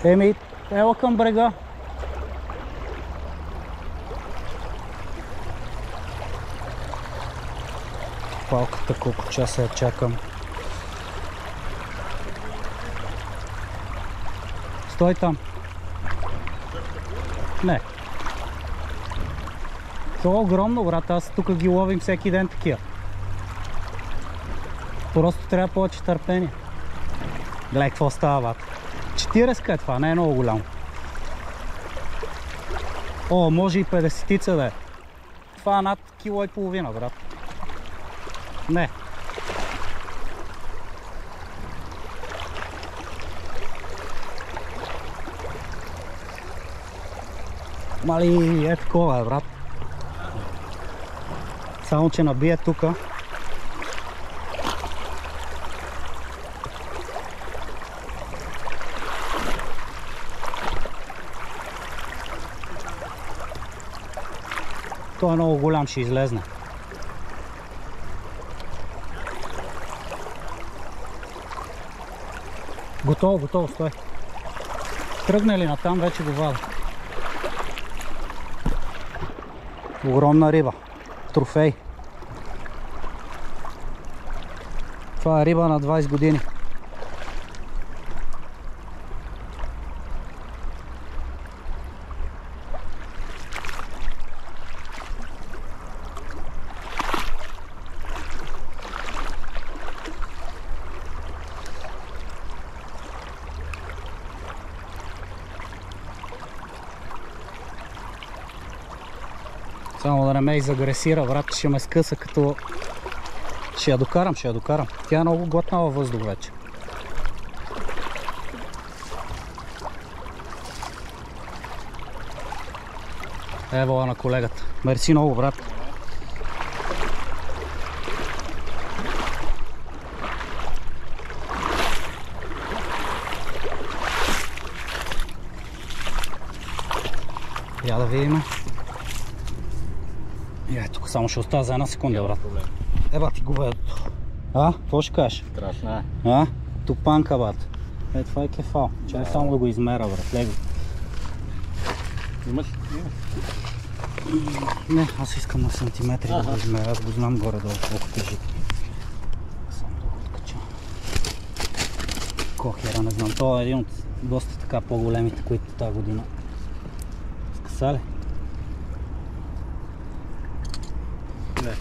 Еми, ела към брега. Палката колко часа я чакам. Стой там. Не. Това е огромно, брат. Аз тук ги ловим всеки ден такива. Просто трябва повече търпение. Гледай какво става, брат. 40 е това, не е много голямо. О, може и 50-тица да е. Това е над кило и половина, брат. Не. Мали, е такова е, брат. Само че набие тука. Той е много голям, ще излезне. Готово, готово, стой. Тръгне ли натам, вече го вада. Огромна риба. Трофей. Това е риба на 20 години. Само да не ме изагресира, брат, ще ме скъса като... Ще я докарам. Тя е много готна във въздух вече. Ево на колегата. Мерси много, брат. Я да видим. Тук само ще остава за една секунда, брат. Еба ти говедото. Какво ще кажеш? Страшна е. Тупанка, брат. Това е кефал. Чай само да го измера, брат. Лего. Имаш? Не, аз искам на сантиметри да го измеря. Аз го знам горе-долу колко тежи. Само да го откача. Кохера, не знам. Това е един от доста така по-големите, които тази година скъса ли? Не.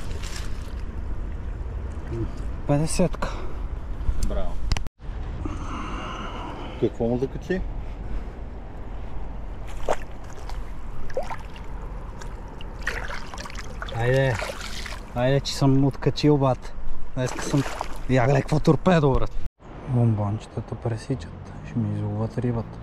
50-ка. Браво. Какво му закачи? Айде, че съм откачил, бат. Днеска съм... Я гледай какво торпедо, брат. Бомбончетата пресичат. Ще ми изловат рибата.